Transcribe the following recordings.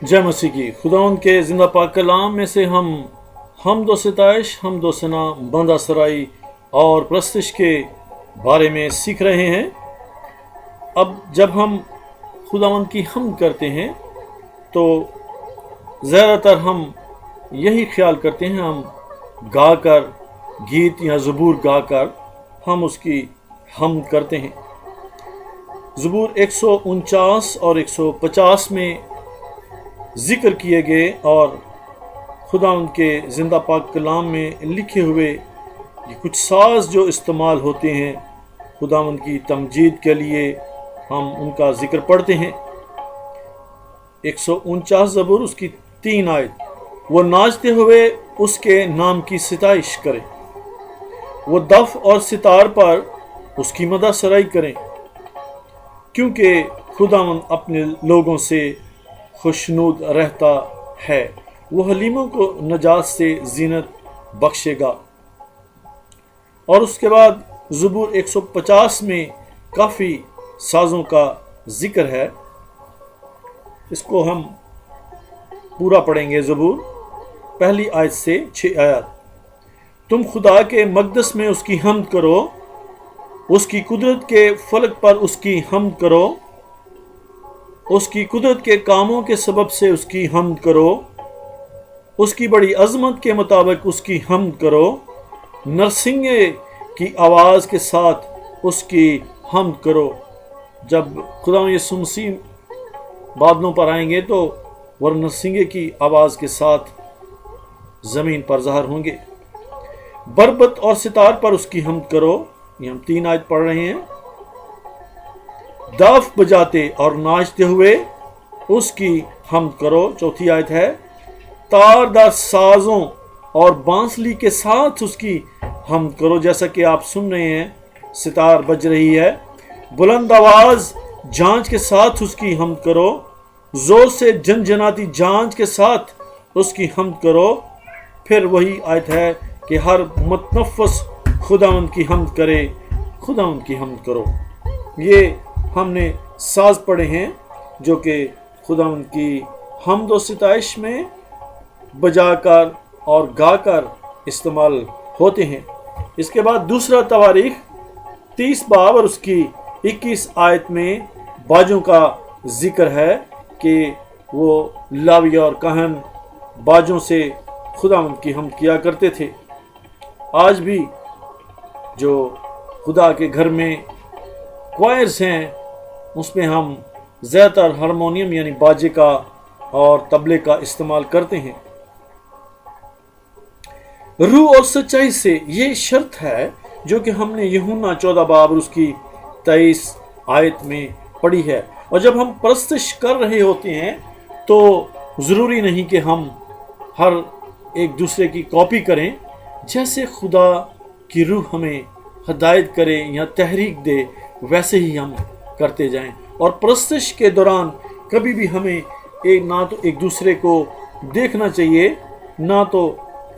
जय मसीह की। खुदावंद के जिंदा पाक कलाम में से हम हमदो सिताइश, हमदो सना, बंदा सराई और प्रस्तुश के बारे में सीख रहे हैं। अब जब हम खुदावंद की हम करते हैं तो ज़्यादातर हम यही ख्याल करते हैं, हम गाकर गीत या ज़बूर गाकर हम उसकी हम करते हैं। ज़बूर 149 और 150 में ज़िक्र किए गए और खुदावंद के ज़िंदा पाक कलाम में लिखे हुए ये कुछ साज जो इस्तेमाल होते हैं खुदावंद की तमजीद के लिए, हम उनका ज़िक्र पढ़ते हैं। 149 ज़बूर उसकी 3 आयत। वो नाचते हुए उसके नाम की सिताइश करें, वो दफ और सितार पर उसकी मदह सराई करें, क्योंकि खुदावंद अपने लोगों से खुशनूद रहता है। वो हलीमों को नजात से जीनत बख्शेगा। और उसके बाद ज़बूर 150 में काफ़ी साज़ों का ज़िक्र है। इसको हम पूरा पढ़ेंगे। ज़बूर पहली आयत से 6 आयत। तुम खुदा के मक़दस में उसकी हम्द करो, उसकी कुदरत के फलक पर उसकी हम्द करो, उसकी कुदरत के कामों के सबब से उसकी हम्द करो, उसकी बड़ी अज़मत के मुताबिक उसकी हम्द करो, नरसिंगे की आवाज़ के साथ उसकी हम्द करो। जब खुदा यीशु मसीह बादलों पर आएंगे तो वह नरसिंगे की आवाज़ के साथ ज़मीन पर ज़ाहिर होंगे। बरबत और सितार पर उसकी हम्द करो। ये हम 3 आयत पढ़ रहे हैं। दाफ बजाते और नाचते हुए उसकी हम्द करो। 4थी आयत है। तारदार साजों और बांसुरी के साथ उसकी हम्द करो। जैसा कि आप सुन रहे हैं, सितार बज रही है। बुलंद आवाज जांच के साथ उसकी हम्द करो। जोर से जनजनाती जांच के साथ उसकी हम्द करो। फिर वही आयत है कि हर मुतनफ़्फ़िस खुदावंद की हम्द करे, खुदावंद की हम्द करो। ये हमने साज पढ़े हैं जो कि खुदावंद की हम्द और सिताइश में बजाकर और गाकर इस्तेमाल होते हैं। इसके बाद दूसरा तवारीख 30 बाब और उसकी 21 आयत में बाजों का जिक्र है कि वो लावी और कहन बाजों से खुदावंद की हम्द किया करते थे। आज भी जो खुदा के घर में क्वायर्स हैं उसमें हम ज़्यादातर हारमोनियम यानी बाजे का और तबले का इस्तेमाल करते हैं। रूह और सच्चाई से ये शर्त है जो कि हमने यूहन्ना 14 बाब उसकी 23 आयत में पढ़ी है। और जब हम परस्तिश कर रहे होते हैं तो ज़रूरी नहीं कि हम हर एक दूसरे की कॉपी करें। जैसे खुदा की रूह हमें हदायत करे या तहरीक दे वैसे ही हम करते जाएं। और परस्तिश के दौरान कभी भी हमें ना तो एक दूसरे को देखना चाहिए, ना तो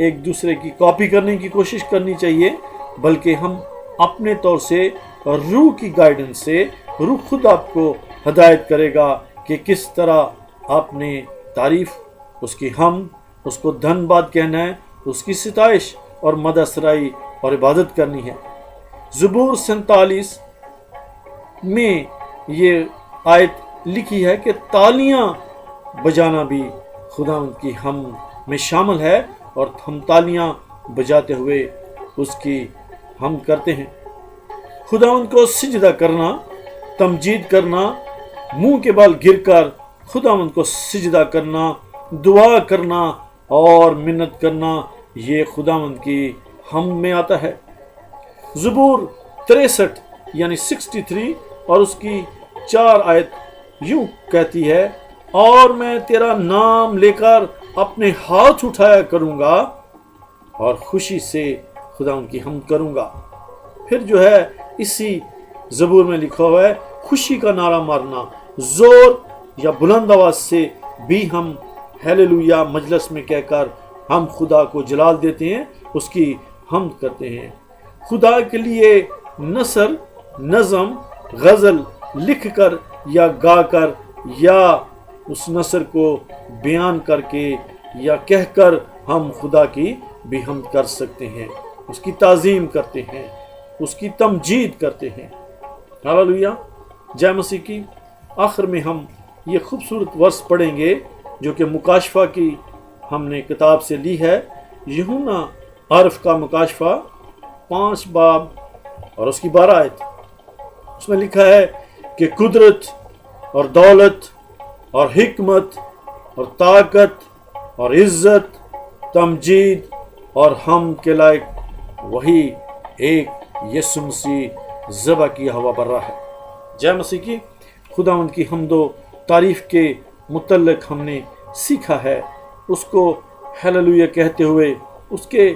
एक दूसरे की कॉपी करने की कोशिश करनी चाहिए, बल्कि हम अपने तौर से रूह की गाइडेंस से, रूह खुद आपको हदायत करेगा कि किस तरह आपने तारीफ, उसकी हम, उसको धन्यवाद कहना है, उसकी सिताइश और मदसराई और इबादत करनी है। ज़बूर 47 में ये आयत लिखी है कि तालियां बजाना भी खुदावंद की हम में शामिल है और हम तालियां बजाते हुए उसकी हम करते हैं। खुदावंद को सिजदा करना, तमजीद करना, मुंह के बल गिरकर खुदावंद को सिजदा करना, दुआ करना और मिन्नत करना, ये खुदावंद की हम में आता है। ज़बूर 63 यानी 63 और उसकी 4 आयत यूं कहती है, और मैं तेरा नाम लेकर अपने हाथ उठाया करूंगा और खुशी से खुदावंद की हम करूंगा। फिर जो है इसी ज़बूर में लिखा हुआ है, खुशी का नारा मारना, जोर या बुलंद आवाज से भी हम हालेलुया मजलिस में कहकर हम खुदा को जलाल देते हैं, उसकी हम करते हैं। खुदा के लिए नसर, नज़म, गज़ल लिख कर या गा कर या उस नसर को बयान करके या कहकर हम खुदा की भी हमद कर सकते हैं, उसकी ताज़ीम करते हैं, उसकी तमजीद करते हैं। हालेलुया, जय मसीह की। आखिर में हम ये खूबसूरत वर्स पढ़ेंगे जो कि मुकाशफा की हमने किताब से ली है। यूहन्ना आरिफ का मुकाशफा 5 बाब और उसकी 12 आयत। उसमें लिखा है कि कुदरत और दौलत और हिकमत और ताकत और इज़्ज़त, तमजीद और हम के लायक वही एक यीशु मसीह ज़बा की हवा बर्रा है। जय मसीह की। खुदावंद की हमदो तारीफ़ के मुतल्लिक़ हमने सीखा है, उसको हालेलुया कहते हुए, उसके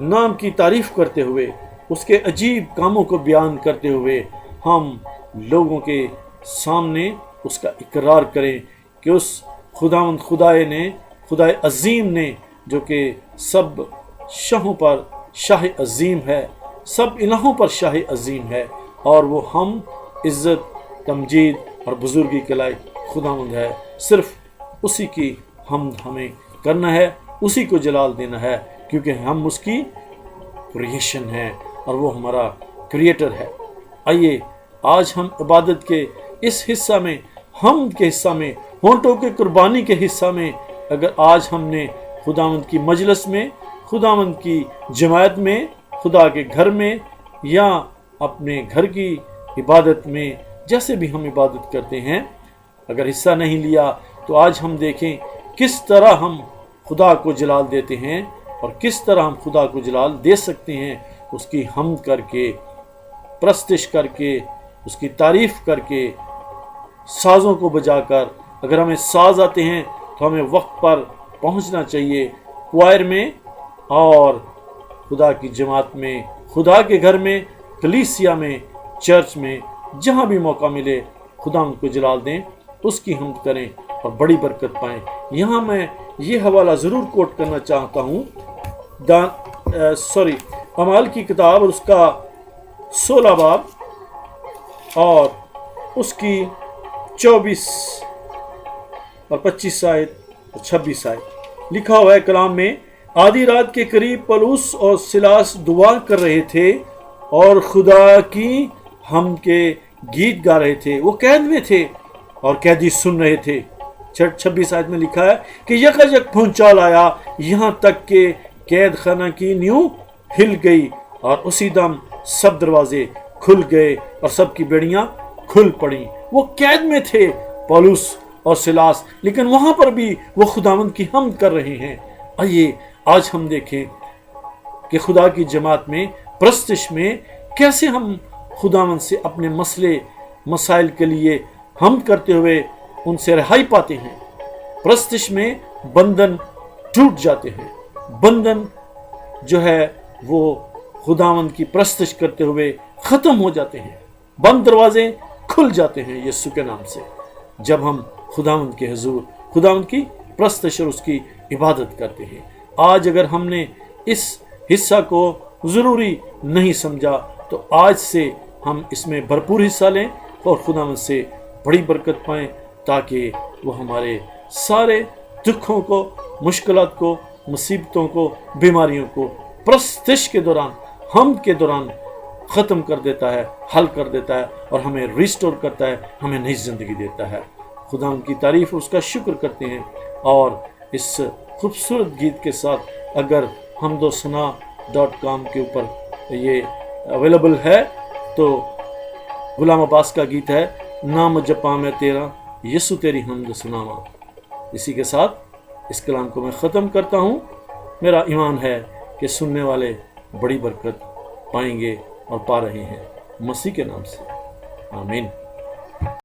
नाम की तारीफ़ करते हुए, उसके अजीब कामों को बयान करते हुए हम लोगों के सामने उसका इकरार करें कि उस खुदावंद खुदाए ने, खुदाए अजीम ने, जो कि सब शाहों पर शाह अजीम है, सब इलाहों पर शाह अजीम है, और वो हम इज़्ज़त, तमजीद और बुजुर्गी के लायक खुदावंद है। सिर्फ उसी की हमद हमें करना है, उसी को जलाल देना है, क्योंकि हम उसकी क्रिएशन है और वो हमारा क्रिएटर है। आइए आज हम इबादत के इस हिस्सा में, हमद के हिस्सा में, होंठों के कुर्बानी के हिस्सा में, अगर आज हमने खुदावंद की मजलिस में, खुदावंद की जमात में, खुदा के घर में या अपने घर की इबादत में, जैसे भी हम इबादत करते हैं, अगर हिस्सा नहीं लिया, तो आज हम देखें किस तरह हम खुदा को जलाल देते हैं और किस तरह हम खुदा को जलाल दे सकते हैं। उसकी हमद करके, प्रस्तुत करके, उसकी तारीफ़ करके, साज़ों को बजाकर। अगर हमें साज़ आते हैं तो हमें वक्त पर पहुंचना चाहिए क्वायर में और खुदा की जमात में, खुदा के घर में, कलीसिया में, चर्च में, जहां भी मौका मिले खुदा उनको जलाल दें, उसकी हमद करें और बड़ी बरकत पाएं। यहाँ मैं ये हवाला ज़रूर कोट करना चाहता हूँ, अमाल की किताब और उसका 16 बाब और उसकी 24 और 25 आयत और 26 आयत। लिखा हुआ है कलाम में, आधी रात के करीब पौलुस और सिलास दुआ कर रहे थे और खुदा की हम के गीत गा रहे थे। वो कैद में थे और कैदी सुन रहे थे। 26 आयत में लिखा है कि यकजक भूचाल आया, यहाँ तक के कैद खाना की नींव हिल गई और उसी दम सब दरवाजे खुल गए और सबकी बेड़ियां खुल पड़ी। वो कैद में थे पौलुस और सिलास, लेकिन वहां पर भी वो खुदावंद की हमद कर रहे हैं। आइए आज हम देखें कि खुदा की जमात में, प्रस्तुत में कैसे हम खुदावंद से अपने मसले मसाइल के लिए हमद करते हुए उनसे रिहाई पाते हैं। प्रस्तुत में बंधन टूट जाते हैं, बंधन जो है वो खुदावंद की प्रस्तुत करते हुए ख़त्म हो जाते हैं, बंद दरवाजे खुल जाते हैं यीशु के नाम से, जब हम खुदावंद के हुजूर, खुदावंद की प्रस्तुत और उसकी इबादत करते हैं। आज अगर हमने इस हिस्सा को ज़रूरी नहीं समझा, तो आज से हम इसमें भरपूर हिस्सा लें और खुदावंद से बड़ी बरकत पाएं, ताकि वो हमारे सारे दुखों को, मुश्किलात को, मुसीबतों को, बीमारियों को प्रस्तुत के दौरान, हमद के दौरान ख़त्म कर देता है, हल कर देता है और हमें रिस्टोर करता है, हमें नई ज़िंदगी देता है। खुदा उनकी तारीफ़, उसका शुक्र करते हैं। और इस खूबसूरत गीत के साथ अगर हमदोसना.com के ऊपर ये अवेलेबल है, तो गुलाम अब्बास का गीत है, नाम जपा मैं तेरा यीशु तेरी हमद सुनावा। इसी के साथ इस कलाम को मैं ख़त्म करता हूँ। मेरा ईमान है कि सुनने वाले बड़ी बरकत पाएंगे और पा रहे हैं, मसीह के नाम से, आमीन।